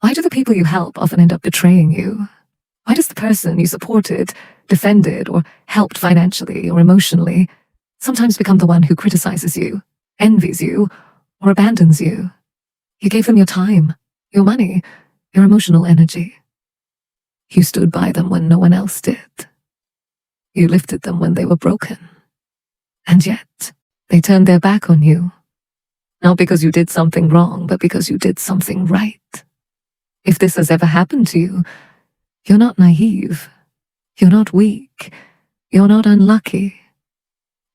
Why do the people you help often end up betraying you? Why does the person you supported, defended, or helped financially or emotionally sometimes become the one who criticizes you, envies you, or abandons you? You gave them your time, your money, your emotional energy. You stood by them when no one else did. You lifted them when they were broken. And yet, they turned their back on you. Not because you did something wrong, but because you did something right. If this has ever happened to you, you're not naive. You're not weak. You're not unlucky.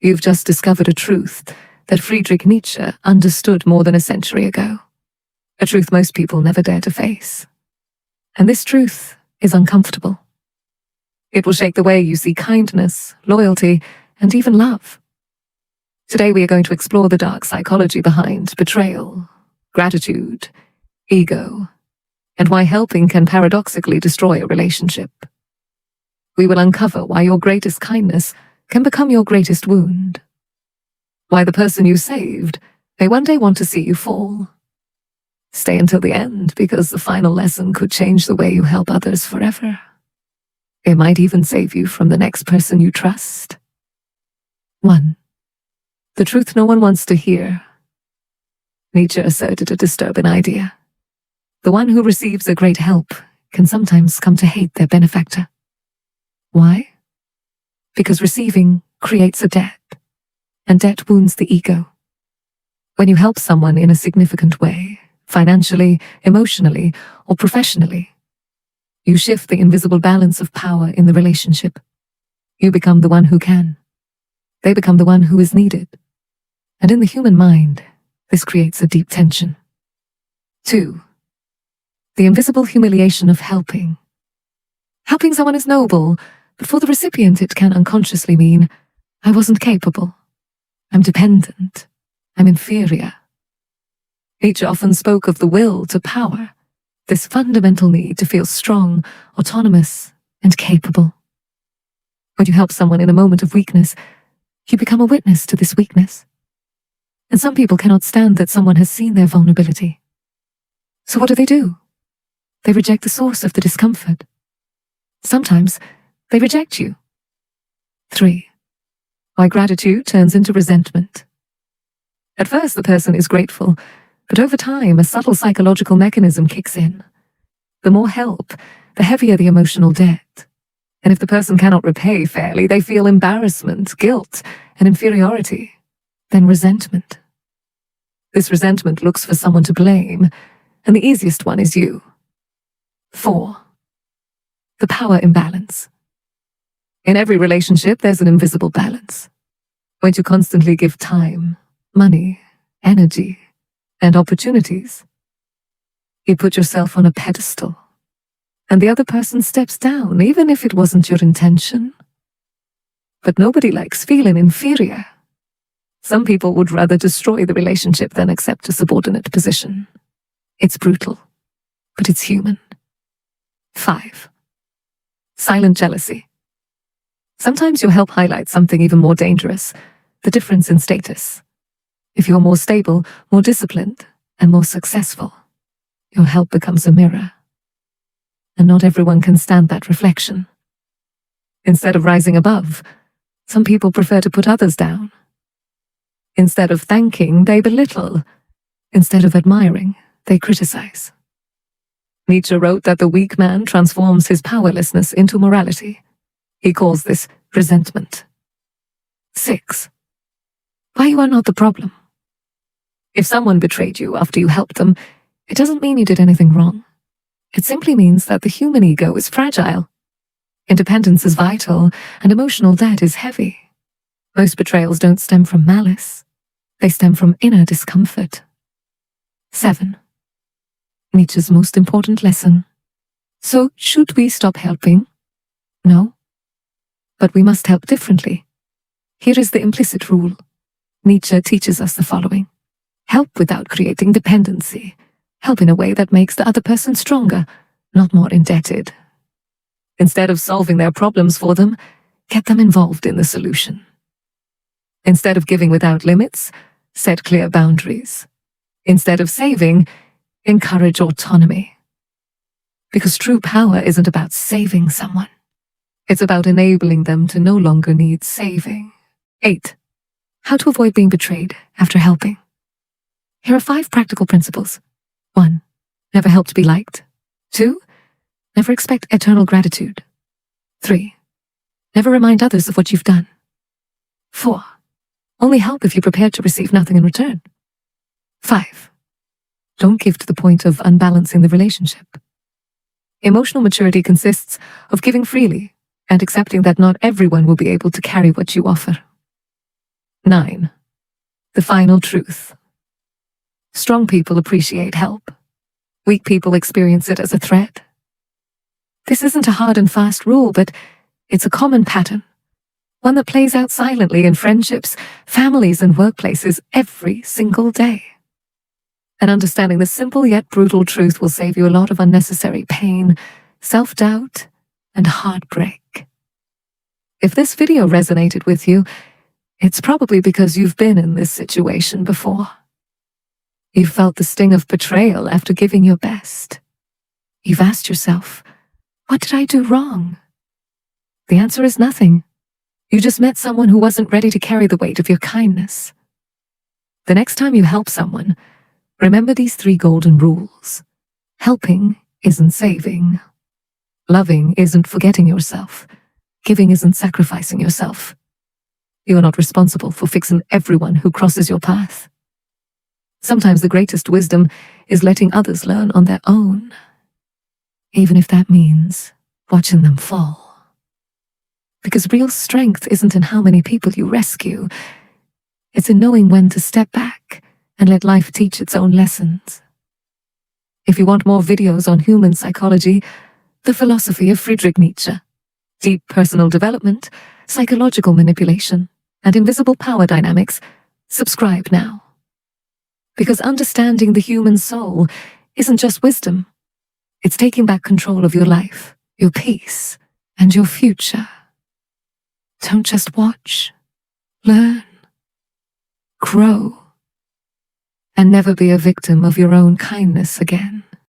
You've just discovered a truth that Friedrich Nietzsche understood more than a century ago. A truth most people never dare to face. And this truth is uncomfortable. It will shake the way you see kindness, loyalty, and even love. Today we are going to explore the dark psychology behind betrayal, gratitude, ego, and why helping can paradoxically destroy a relationship. We will uncover why your greatest kindness can become your greatest wound. Why the person you saved may one day want to see you fall. Stay until the end, because the final lesson could change the way you help others forever. It might even save you from the next person you trust. 1. The truth no one wants to hear. Nietzsche asserted a disturbing idea. The one who receives a great help can sometimes come to hate their benefactor. Why? Because receiving creates a debt, and debt wounds the ego. When you help someone in a significant way, financially, emotionally, or professionally, you shift the invisible balance of power in the relationship. You become the one who can. They become the one who is needed. And in the human mind, this creates a deep tension. 2. The invisible humiliation of helping. Helping someone is noble, but for the recipient it can unconsciously mean, I wasn't capable. I'm dependent. I'm inferior. Nietzsche often spoke of the will to power, this fundamental need to feel strong, autonomous, and capable. When you help someone in a moment of weakness, you become a witness to this weakness. And some people cannot stand that someone has seen their vulnerability. So what do? They reject the source of the discomfort. Sometimes they reject you. 3. Why gratitude turns into resentment. At first the person is grateful, but over time a subtle psychological mechanism kicks in. The more help, the heavier the emotional debt. And if the person cannot repay fairly, they feel embarrassment, guilt, and inferiority. Then resentment. This resentment looks for someone to blame, and the easiest one is you. 4. The power imbalance. In every relationship, there's an invisible balance. When you constantly give time, money, energy, and opportunities, you put yourself on a pedestal, and the other person steps down, even if it wasn't your intention. But nobody likes feeling inferior. Some people would rather destroy the relationship than accept a subordinate position. It's brutal, but it's human. 5. Silent jealousy. Sometimes your help highlights something even more dangerous, the difference in status. If you're more stable, more disciplined, and more successful, your help becomes a mirror. And not everyone can stand that reflection. Instead of rising above, some people prefer to put others down. Instead of thanking, they belittle. Instead of admiring, they criticize. Nietzsche wrote that the weak man transforms his powerlessness into morality. He calls this resentment. 6. Why you are not the problem. If someone betrayed you after you helped them, it doesn't mean you did anything wrong. It simply means that the human ego is fragile. Independence is vital, and emotional debt is heavy. Most betrayals don't stem from malice. They stem from inner discomfort. 7. Nietzsche's most important lesson. So, should we stop helping? No. But we must help differently. Here is the implicit rule. Nietzsche teaches us the following. Help without creating dependency. Help in a way that makes the other person stronger, not more indebted. Instead of solving their problems for them, get them involved in the solution. Instead of giving without limits, set clear boundaries. Instead of saving, encourage autonomy. Because true power isn't about saving someone. It's about enabling them to no longer need saving. 8. How to avoid being betrayed after helping. Here are 5 practical principles. 1. Never help to be liked. 2. Never expect eternal gratitude. 3. Never remind others of what you've done. 4. Only help if you're prepared to receive nothing in return. 5. Don't give to the point of unbalancing the relationship. Emotional maturity consists of giving freely and accepting that not everyone will be able to carry what you offer. 9. The final truth. Strong people appreciate help. Weak people experience it as a threat. This isn't a hard and fast rule, but it's a common pattern. One that plays out silently in friendships, families, and workplaces every single day. And understanding this simple yet brutal truth will save you a lot of unnecessary pain, self-doubt, and heartbreak. If this video resonated with you, it's probably because you've been in this situation before. You've felt the sting of betrayal after giving your best. You've asked yourself, what did I do wrong? The answer is nothing. You just met someone who wasn't ready to carry the weight of your kindness. The next time you help someone, remember these 3 golden rules. Helping isn't saving. Loving isn't forgetting yourself. Giving isn't sacrificing yourself. You are not responsible for fixing everyone who crosses your path. Sometimes the greatest wisdom is letting others learn on their own, even if that means watching them fall. Because real strength isn't in how many people you rescue. It's in knowing when to step back and let life teach its own lessons. If you want more videos on human psychology, the philosophy of Friedrich Nietzsche, deep personal development, psychological manipulation, and invisible power dynamics, subscribe now. Because understanding the human soul isn't just wisdom. It's taking back control of your life, your peace, and your future. Don't just watch, learn, grow, and never be a victim of your own kindness again.